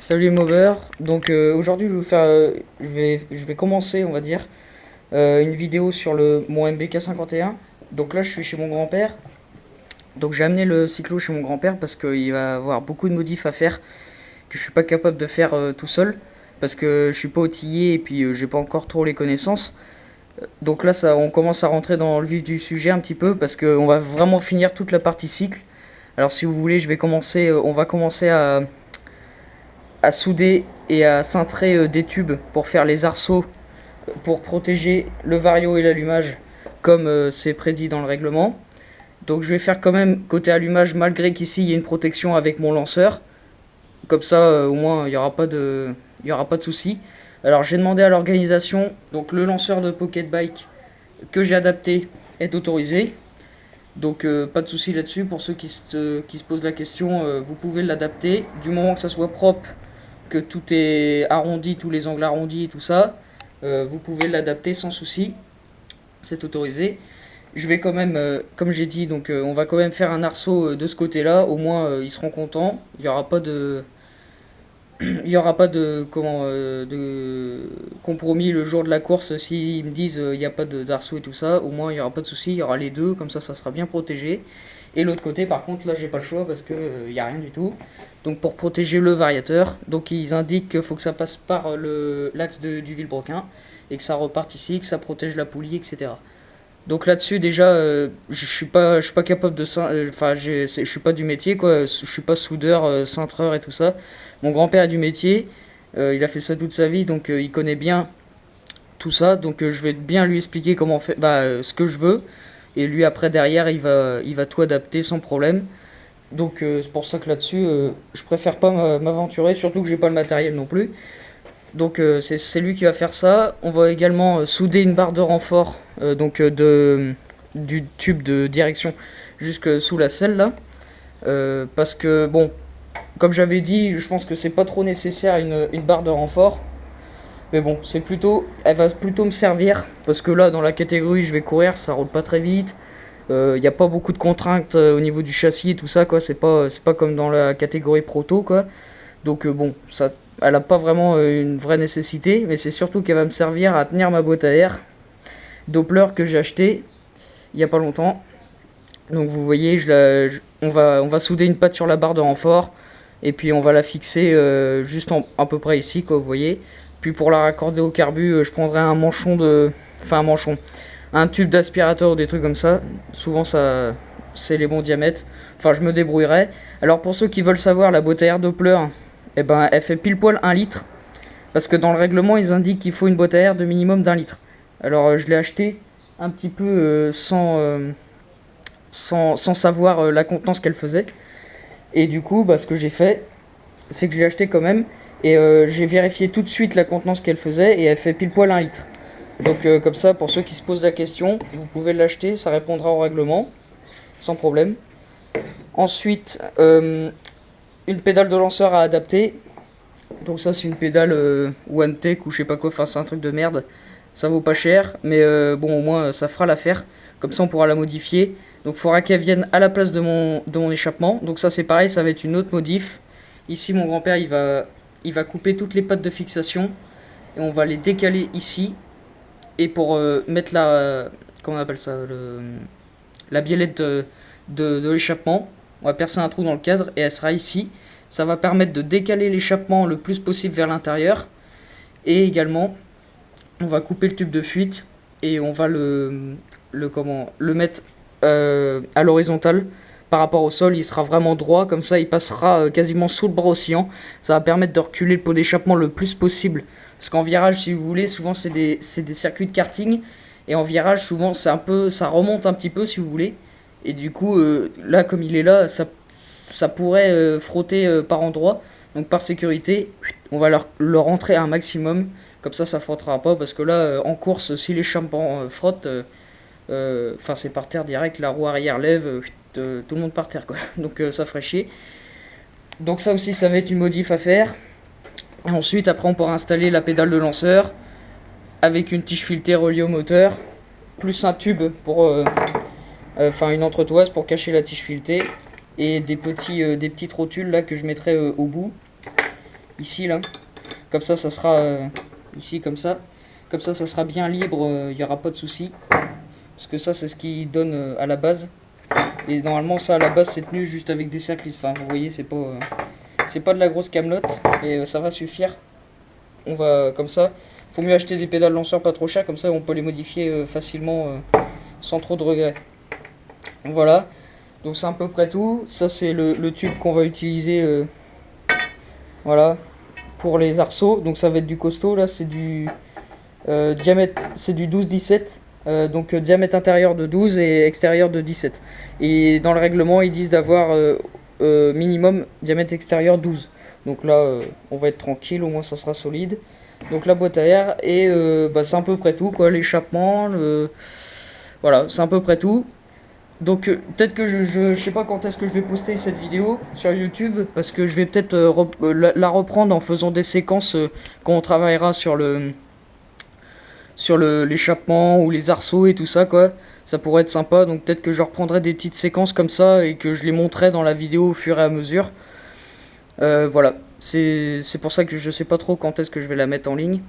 Salut Mover, donc aujourd'hui je vais vous faire, je vais commencer on va dire une vidéo sur mon MBK 51. Donc là je suis chez mon grand-père, donc j'ai amené le cyclo chez mon grand-père parce qu'il va avoir beaucoup de modifs à faire que je suis pas capable de faire tout seul parce que je suis pas outillé et puis j'ai pas encore trop les connaissances. Donc là on commence à rentrer dans le vif du sujet un petit peu parce qu'on va vraiment finir toute la partie cycle. Alors si vous voulez on va commencer à souder et à cintrer des tubes pour faire les arceaux pour protéger le vario et l'allumage comme c'est prédit dans le règlement. Donc je vais faire quand même côté allumage malgré qu'ici il y ait une protection avec mon lanceur. Comme ça au moins il y aura pas de souci. Alors j'ai demandé à l'organisation, donc le lanceur de Pocket Bike que j'ai adapté est autorisé. Donc pas de souci là-dessus. Pour ceux qui se posent la question, vous pouvez l'adapter du moment que ça soit propre, que tout est arrondi, tous les angles arrondis et tout ça. Vous pouvez l'adapter sans souci, c'est autorisé. Je vais quand même, comme j'ai dit, donc on va quand même faire un arceau de ce côté-là. Au moins ils seront contents. Il n'y aura pas de, il y aura pas de de compromis le jour de la course s'ils me disent il n'y a pas d'arceau et tout ça. Au moins il n'y aura pas de souci. Il y aura les deux, comme ça sera bien protégé. Et l'autre côté, par contre, là j'ai pas le choix parce que il y a rien du tout. Donc pour protéger le variateur, donc ils indiquent qu'il faut que ça passe par l'axe du Villebrequin et que ça reparte ici, que ça protège la poulie, etc. Donc là-dessus déjà, je suis pas capable de, enfin je suis pas du métier quoi, je suis pas soudeur, cintreur et tout ça. Mon grand-père est du métier, il a fait ça toute sa vie, donc il connaît bien tout ça. Donc je vais bien lui expliquer comment faire, ce que je veux, et lui après derrière il va tout adapter sans problème. Donc c'est pour ça que là-dessus, je préfère pas m'aventurer, surtout que j'ai pas le matériel non plus. Donc c'est lui qui va faire ça. On va également souder une barre de renfort du tube de direction jusque sous la selle là. Parce que bon, comme j'avais dit, je pense que c'est pas trop nécessaire une barre de renfort. Mais bon, elle va plutôt me servir parce que là dans la catégorie je vais courir, ça roule pas très vite. Il n'y a pas beaucoup de contraintes au niveau du châssis et tout ça quoi. C'est pas comme dans la catégorie proto quoi. Donc bon, ça, elle a pas vraiment une vraie nécessité, mais c'est surtout qu'elle va me servir à tenir ma boîte à air Doppler que j'ai acheté il y a pas longtemps. Donc vous voyez, on va souder une patte sur la barre de renfort et puis on va la fixer juste à peu près ici quoi, vous voyez. Puis pour la raccorder au carbu, je prendrai un tube d'aspirateur ou des trucs comme ça. Souvent ça, c'est les bons diamètres. Enfin, je me débrouillerai. Alors pour ceux qui veulent savoir, la boîte à air Doppler, eh ben, elle fait pile poil 1 litre. Parce que dans le règlement, ils indiquent qu'il faut une boîte à air de minimum d'1 litre. Alors je l'ai acheté un petit peu sans savoir la contenance qu'elle faisait. Et du coup, ce que j'ai fait, c'est que je l'ai acheté quand même. Et j'ai vérifié tout de suite la contenance qu'elle faisait et elle fait pile poil 1 litre. Donc comme ça, pour ceux qui se posent la question, vous pouvez l'acheter, ça répondra au règlement, sans problème. Ensuite, une pédale de lanceur à adapter. Donc ça c'est une pédale OneTech ou je sais pas quoi, enfin c'est un truc de merde. Ça vaut pas cher, mais bon au moins ça fera l'affaire. Comme ça on pourra la modifier. Donc il faudra qu'elle vienne à la place de mon échappement. Donc ça c'est pareil, ça va être une autre modif. Ici mon grand-père il va couper toutes les pattes de fixation. Et on va les décaler ici. Et pour mettre comment on appelle ça, la biellette de l'échappement, on va percer un trou dans le cadre et elle sera ici. Ça va permettre de décaler l'échappement le plus possible vers l'intérieur. Et également, on va couper le tube de fuite et on va le mettre à l'horizontale par rapport au sol. Il sera vraiment droit, comme ça il passera quasiment sous le bras oscillant. Ça va permettre de reculer le pot d'échappement le plus possible. Parce qu'en virage, si vous voulez, souvent c'est des circuits de karting. Et en virage, souvent ça remonte un petit peu si vous voulez. Et du coup, là comme il est là, ça pourrait frotter par endroits. Donc par sécurité, on va le rentrer à un maximum. Comme ça frottera pas. Parce que là, en course, si les champans frottent, c'est par terre direct. La roue arrière lève, tout le monde par terre quoi. Donc ça ferait chier. Donc ça aussi, ça va être une modif à faire. Et ensuite, après, on pourra installer la pédale de lanceur avec une tige filetée reliée au moteur, plus un tube pour, une entretoise pour cacher la tige filetée et des petites rotules là que je mettrai au bout. ici là. Comme ça sera ici comme ça. Comme ça sera bien libre, il n'y aura pas de souci. Parce que ça c'est ce qui donne à la base. Et normalement ça à la base c'est tenu juste avec des cercles. Enfin vous voyez c'est pas de la grosse camelote. Et ça va suffire. On va comme ça. Faut mieux acheter des pédales lanceurs pas trop chères. Comme ça on peut les modifier facilement sans trop de regrets. Voilà. Donc c'est à peu près tout. Ça c'est le tube qu'on va utiliser. Voilà. Pour les arceaux. Donc ça va être du costaud. Là c'est du diamètre. C'est du 12-17. Donc diamètre intérieur de 12 et extérieur de 17. Et dans le règlement ils disent d'avoir minimum diamètre extérieur 12. Donc là on va être tranquille, au moins ça sera solide. Donc la boîte à air et c'est à peu près tout quoi, l'échappement, voilà c'est à peu près tout. Donc peut-être que je sais pas quand est-ce que je vais poster cette vidéo sur YouTube, parce que je vais peut-être la reprendre en faisant des séquences quand on travaillera sur l'échappement ou les arceaux et tout ça quoi. Ça pourrait être sympa, donc peut-être que je reprendrai des petites séquences comme ça et que je les montrerai dans la vidéo au fur et à mesure. Voilà, c'est pour ça que je sais pas trop quand est-ce que je vais la mettre en ligne.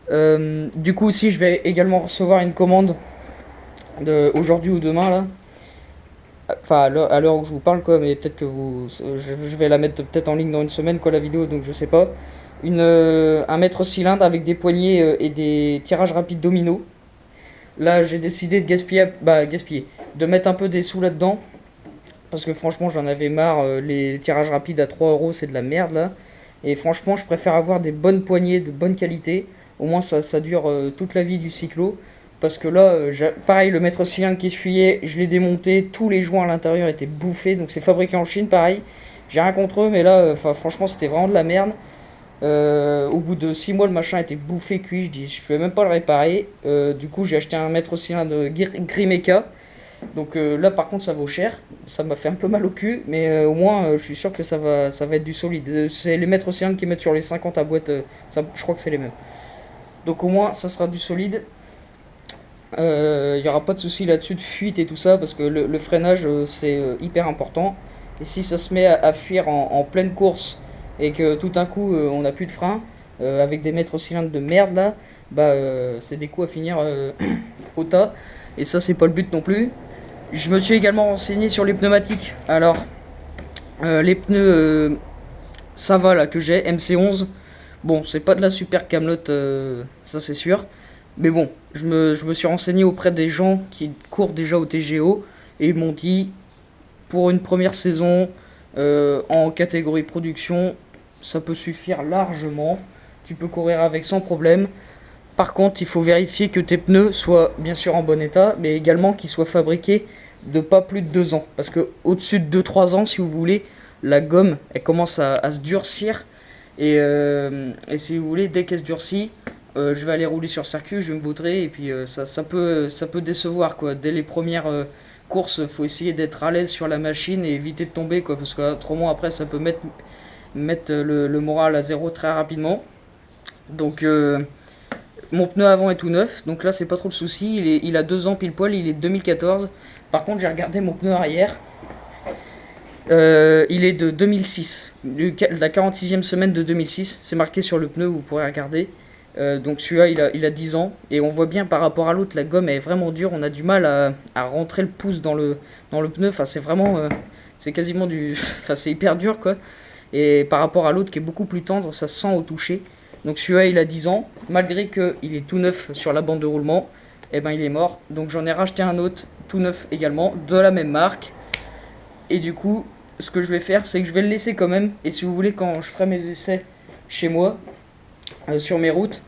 Du coup aussi je vais également recevoir une commande aujourd'hui ou demain là. Enfin à l'heure où je vous parle quoi, mais peut-être que je vais la mettre peut-être en ligne dans une semaine quoi la vidéo, donc je sais pas. Un mètre cylindre avec des poignées et des tirages rapides domino. Là j'ai décidé de gaspiller, de mettre un peu des sous là-dedans. Parce que franchement j'en avais marre, les tirages rapides à 3 euros c'est de la merde là. Et franchement je préfère avoir des bonnes poignées de bonne qualité. Au moins ça dure toute la vie du cyclo. Parce que là, pareil, le mètre cylindre qui essuyait, je l'ai démonté, tous les joints à l'intérieur étaient bouffés. Donc c'est fabriqué en Chine, pareil. J'ai rien contre eux, mais là, franchement c'était vraiment de la merde. Au bout de 6 mois le machin était bouffé, cuit, je pouvais même pas le réparer. Du coup j'ai acheté un mètre cylindre Grimeca. Donc là par contre ça vaut cher, ça m'a fait un peu mal au cul, mais au moins je suis sûr que ça va être du solide. C'est les mètres cylindres qui mettent sur les 50 à boîte, je crois que c'est les mêmes. Donc au moins ça sera du solide. Il n'y aura pas de souci là-dessus de fuite et tout ça, parce que le freinage c'est hyper important. Et si ça se met à fuir en pleine course et que tout d'un coup on n'a plus de frein, avec des mètres cylindres de merde là, c'est des coups à finir au tas. Et ça c'est pas le but non plus. Je me suis également renseigné sur les pneumatiques. Alors, les pneus ça va là que j'ai, MC11. Bon, c'est pas de la super camelote, ça c'est sûr. Mais bon, je me suis renseigné auprès des gens qui courent déjà au TGO. Et ils m'ont dit, pour une première saison en catégorie production, ça peut suffire largement. Tu peux courir avec sans problème. Par contre, il faut vérifier que tes pneus soient bien sûr en bon état, mais également qu'ils soient fabriqués de pas plus de 2 ans. Parce que au-dessus de 2-3 ans, si vous voulez, la gomme, elle commence à se durcir. Et si vous voulez, dès qu'elle se durcit, je vais aller rouler sur circuit, je vais me vautrer. Et puis ça peut décevoir, quoi. Dès les premières courses, faut essayer d'être à l'aise sur la machine et éviter de tomber, quoi. Parce qu'autrement, après, ça peut mettre le moral à zéro très rapidement. Donc... mon pneu avant est tout neuf, donc là c'est pas trop le souci, il a 2 ans pile poil, il est de 2014. Par contre j'ai regardé mon pneu arrière, il est de 2006, de la 46e semaine de 2006, c'est marqué sur le pneu, vous pourrez regarder. Donc celui-là il a 10 ans, et on voit bien par rapport à l'autre, la gomme est vraiment dure, on a du mal à rentrer le pouce dans le pneu, enfin c'est vraiment, c'est quasiment enfin c'est hyper dur quoi. Et par rapport à l'autre qui est beaucoup plus tendre, ça se sent au toucher. Donc celui-là il a 10 ans, malgré qu'il est tout neuf sur la bande de roulement, et ben il est mort. Donc j'en ai racheté un autre tout neuf également, de la même marque. Et du coup, ce que je vais faire, c'est que je vais le laisser quand même. Et si vous voulez, quand je ferai mes essais chez moi, sur mes routes,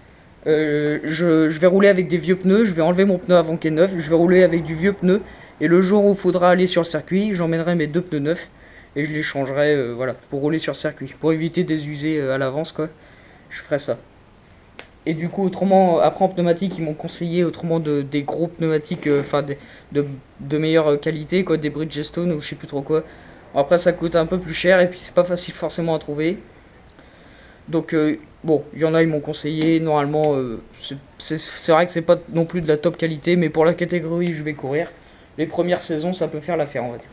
je vais rouler avec des vieux pneus, je vais enlever mon pneu avant qui est neuf, je vais rouler avec du vieux pneu. Et le jour où il faudra aller sur le circuit, j'emmènerai mes 2 pneus neufs et je les changerai voilà, pour rouler sur le circuit. Pour éviter des usées à l'avance quoi. Je ferai ça. Et du coup, autrement, après en pneumatique, ils m'ont conseillé autrement des gros pneumatiques, enfin de meilleure qualité, quoi, des Bridgestone ou je sais plus trop quoi. Après, ça coûte un peu plus cher et puis c'est pas facile forcément à trouver. Donc, bon, il y en a, ils m'ont conseillé. Normalement, c'est vrai que c'est pas non plus de la top qualité, mais pour la catégorie, je vais courir. Les premières saisons, ça peut faire l'affaire, on va dire.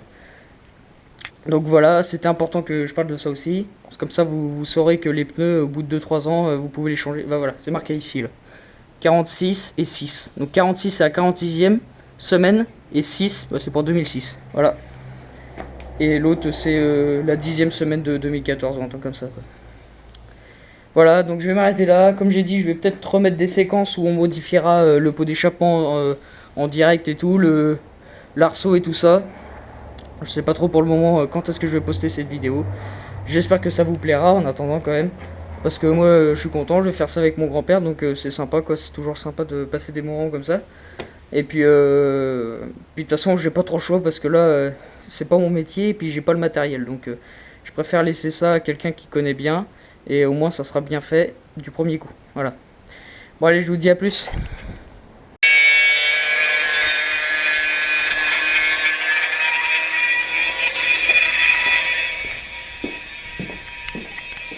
Donc voilà, c'était important que je parle de ça aussi. Comme ça, vous saurez que les pneus, au bout de 2-3 ans, vous pouvez les changer. Bah voilà, c'est marqué ici, là. 46 et 6. Donc 46, c'est la 46e semaine. Et 6, bah, c'est pour 2006. Voilà. Et l'autre, c'est la 10e semaine de 2014, ou un truc comme ça, quoi. Voilà, donc je vais m'arrêter là. Comme j'ai dit, je vais peut-être remettre des séquences où on modifiera le pot d'échappement en direct et tout, l'arceau et tout ça. Je sais pas trop pour le moment quand est-ce que je vais poster cette vidéo. J'espère que ça vous plaira en attendant quand même. Parce que moi je suis content, je vais faire ça avec mon grand-père, donc c'est sympa quoi, c'est toujours sympa de passer des moments comme ça. Et puis de toute façon j'ai pas trop le choix parce que là c'est pas mon métier et puis j'ai pas le matériel. Donc je préfère laisser ça à quelqu'un qui connaît bien et au moins ça sera bien fait du premier coup. Voilà. Bon allez, je vous dis à plus.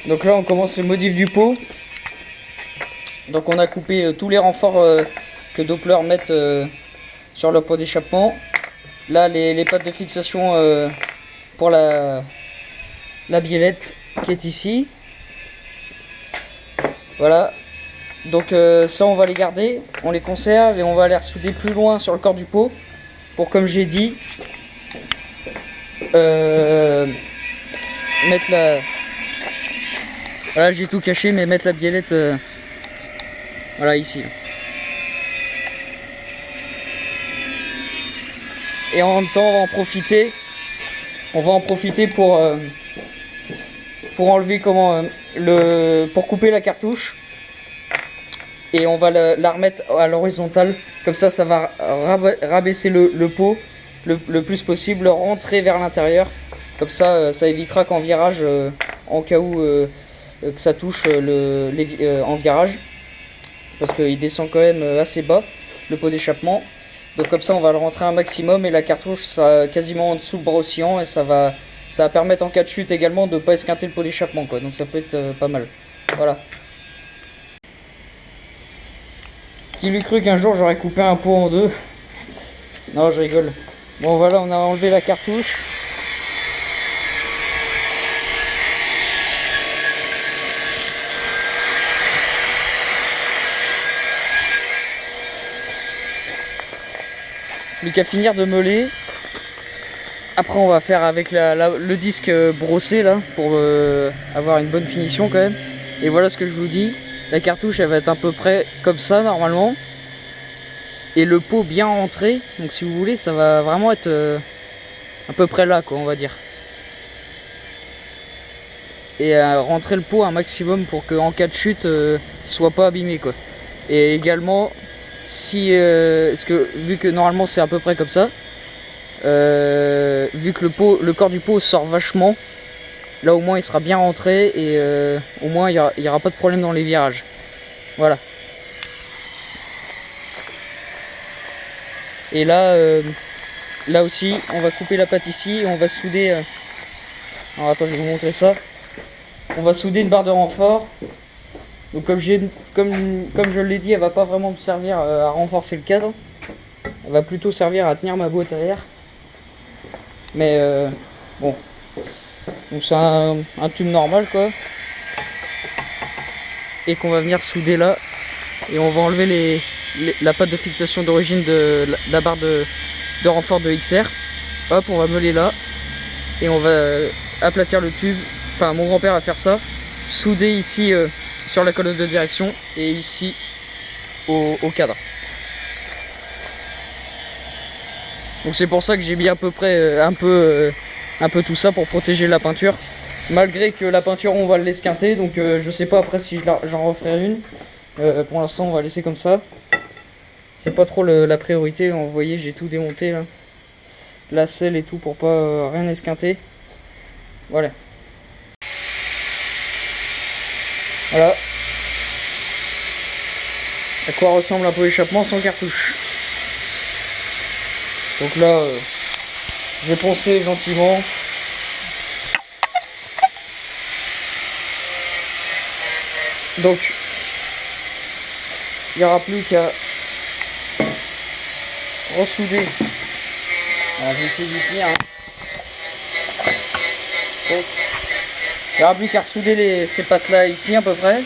Donc là on commence le modif du pot. Donc on a coupé tous les renforts que Doppler mettent sur le pot d'échappement. Là les pattes de fixation pour la biellette qui est ici. Voilà. Donc ça on va les garder, on les conserve et on va les ressouder plus loin sur le corps du pot. Pour comme j'ai dit mettre la... Voilà, j'ai tout caché, mais mettre la biellette voilà ici. Et en même temps on va en profiter pour enlever pour couper la cartouche. Et on va la remettre à l'horizontale, comme ça ça va rabaisser le pot le plus possible, rentrer vers l'intérieur. Comme ça ça évitera qu'en virage, en cas où que ça touche en virage, parce qu'il descend quand même assez bas le pot d'échappement. Donc comme ça on va le rentrer un maximum et la cartouche sera quasiment en dessous le bras oscillant et ça va permettre en cas de chute également de ne pas esquinter le pot d'échappement quoi. Donc ça peut être pas mal. Voilà. Qui l'eût cru qu'un jour j'aurais coupé un pot en deux? Non, je rigole. Bon voilà, on a enlevé la cartouche. Plus qu'à finir de meuler. Après on va faire avec le disque brossé là pour avoir une bonne finition quand même. Et voilà ce que je vous dis. La cartouche elle va être à peu près comme ça normalement. Et le pot bien rentré. Donc si vous voulez ça va vraiment être à peu près là quoi on va dire. Et rentrer le pot un maximum pour qu'en cas de chute soit pas abîmé quoi. Et également vu que normalement c'est à peu près comme ça, vu que le corps du pot sort vachement, là au moins il sera bien rentré et au moins il y aura pas de problème dans les virages. Voilà. Et là aussi on va couper la patte ici et on va souder alors attends, je vais vous montrer ça. On va souder une barre de renfort. Donc comme je l'ai dit, elle va pas vraiment me servir à renforcer le cadre. Elle va plutôt servir à tenir ma boîte à air. Mais bon. Donc c'est un tube normal quoi. Et qu'on va venir souder là. Et on va enlever la patte de fixation d'origine de la barre de renfort de XR. Hop, on va meuler là. Et on va aplatir le tube. Enfin mon grand-père va faire ça. Souder ici sur la colonne de direction et ici au cadre. Donc c'est pour ça que j'ai mis à peu près un peu tout ça pour protéger la peinture. Malgré que la peinture on va l'esquinter, donc je sais pas après si j'en referai une. Pour l'instant on va laisser comme ça. C'est pas trop la priorité, vous voyez j'ai tout démonté là. La selle et tout pour pas rien esquinter. Voilà. Voilà. À quoi ressemble un pot d'échappement sans cartouche. Donc là, j'ai poncé gentiment. Donc, il n'y aura plus qu'à ressouder. Alors, je vais essayer d'y tenir. Hein. Il n'y aura plus qu'à ressouder ces pattes là ici à peu près.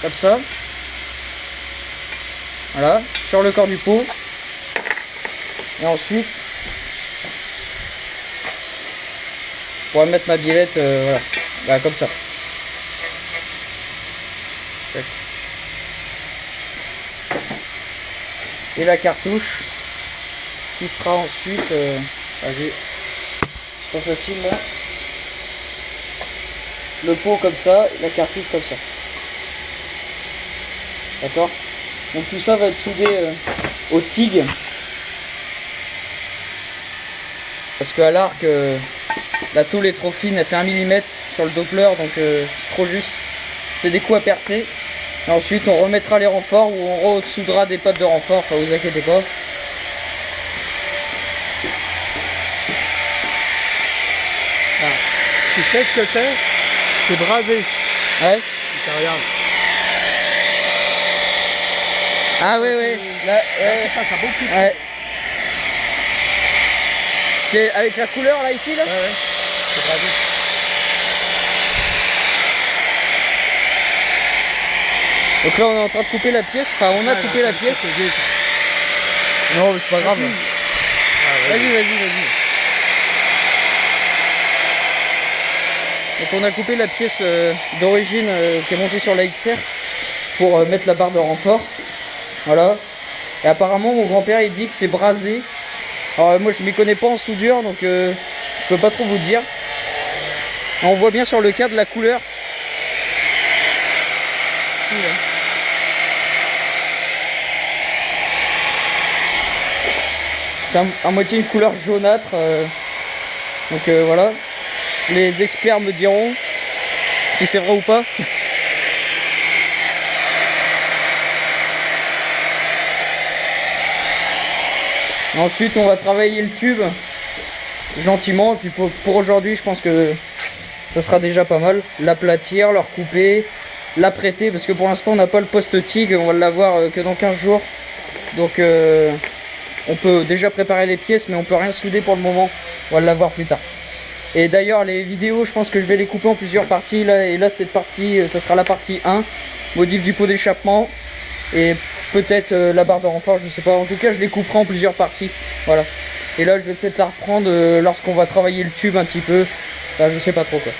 Comme ça. Voilà, sur le corps du pot. Et ensuite, je pourrais mettre ma biellette, voilà. Bah, comme ça. Tac. Et la cartouche qui sera ensuite, vas-y, pas facile là. Le pot comme ça, la cartouche comme ça. D'accord? Donc tout ça va être soudé au TIG. Parce qu'à l'arc, la tôle est trop fine, elle fait 1 mm sur le Doppler, donc c'est trop juste. C'est des coups à percer. Et ensuite on remettra les renforts ou on ressoudra des pattes de renfort, enfin vous inquiétez pas. Ah. Tu sais ce que c'est? C'est brasé. Ouais. Regarde. Ah oui, oui. Là, ouais. Ça passe à beaucoup. Ouais. C'est avec la couleur là ici là? Ouais, ouais. C'est brasé. Donc là on est en train de couper la pièce, enfin on a coupé la pièce. Non mais c'est pas grave. Vas-y, vas-y. Donc on a coupé la pièce d'origine qui est montée sur la XR pour mettre la barre de renfort. Voilà. Et apparemment mon grand-père il dit que c'est brasé. Alors moi je m'y connais pas en soudure donc je peux pas trop vous dire. On voit bien sur le cadre la couleur. C'est à moitié une couleur jaunâtre. Donc voilà. Les experts me diront si c'est vrai ou pas. Ensuite on va travailler le tube gentiment. Et puis pour aujourd'hui je pense que ça sera déjà pas mal. L'aplatir, le recouper, l'apprêter. Parce que pour l'instant on n'a pas le poste TIG. On va l'avoir que dans 15 jours. Donc on peut déjà préparer les pièces mais on peut rien souder pour le moment. On va l'avoir plus tard. Et d'ailleurs les vidéos je pense que je vais les couper en plusieurs parties là, et là cette partie ça sera la partie 1, modif du pot d'échappement et peut-être la barre de renfort, je sais pas, en tout cas je les couperai en plusieurs parties, voilà. Et là je vais peut-être la reprendre lorsqu'on va travailler le tube un petit peu, enfin, je sais pas trop quoi.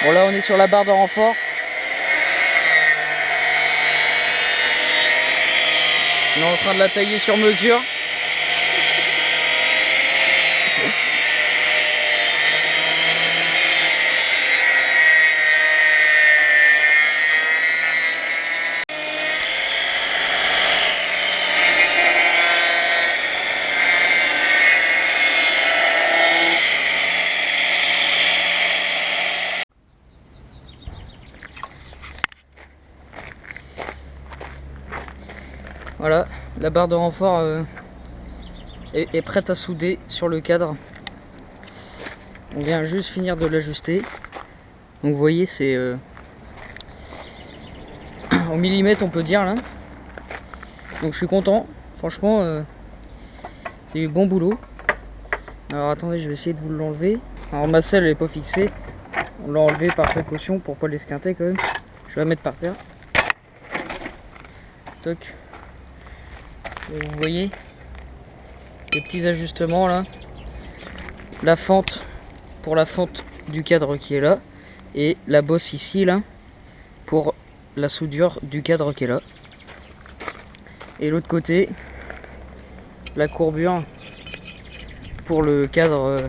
Bon là on est sur la barre de renfort. On est en train de la tailler sur mesure. Voilà, la barre de renfort est prête à souder sur le cadre. On vient juste finir de l'ajuster. Donc vous voyez c'est au millimètre on peut dire là. Donc je suis content, franchement c'est du bon boulot. Alors attendez, je vais essayer de vous l'enlever. Alors ma selle elle est pas fixée. On l'a enlevé par précaution pour pas l'esquinter quand même. Je vais la mettre par terre. Toc. Et vous voyez les petits ajustements là. La fente pour la fente du cadre qui est là. Et la bosse ici là pour la soudure du cadre qui est là. Et l'autre côté, la courbure pour le cadre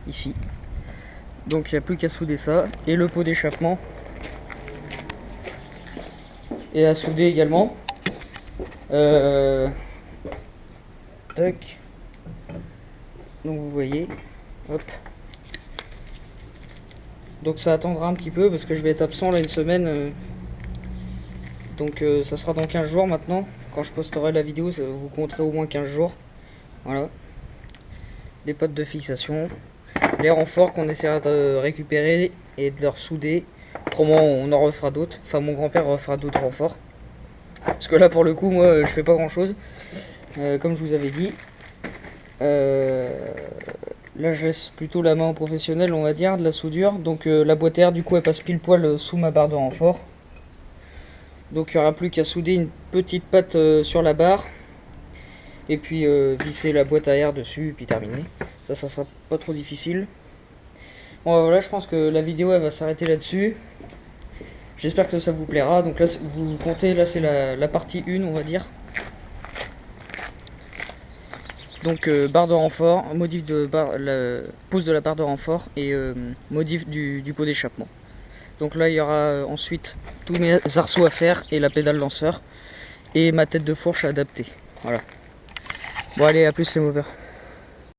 ici. Donc il n'y a plus qu'à souder ça. Et le pot d'échappement est à souder également. Tac. Donc vous voyez, hop. Donc ça attendra un petit peu parce que je vais être absent là une semaine. Donc ça sera dans 15 jours maintenant. Quand je posterai la vidéo, ça vous compterez au moins 15 jours. Voilà. Les potes de fixation. Les renforts qu'on essaiera de récupérer et de leur souder. Autrement on en refera d'autres. Enfin mon grand-père refera d'autres renforts. Parce que là pour le coup moi je fais pas grand chose. Comme je vous avais dit. Là je laisse plutôt la main au professionnel on va dire de la soudure. Donc la boîte à air du coup elle passe pile poil sous ma barre de renfort. Donc il n'y aura plus qu'à souder une petite patte sur la barre. Et puis visser la boîte à air dessus et puis terminer. Ça sera pas trop difficile. Bon voilà, je pense que la vidéo elle va s'arrêter là-dessus. J'espère que ça vous plaira. Donc là vous comptez, là c'est la partie 1 on va dire. Donc barre de renfort, modif de barre, pose de la barre de renfort et modif du pot d'échappement. Donc là il y aura ensuite tous mes arceaux à faire et la pédale lanceur et ma tête de fourche à adapter. Voilà. Bon allez, à plus les moveurs.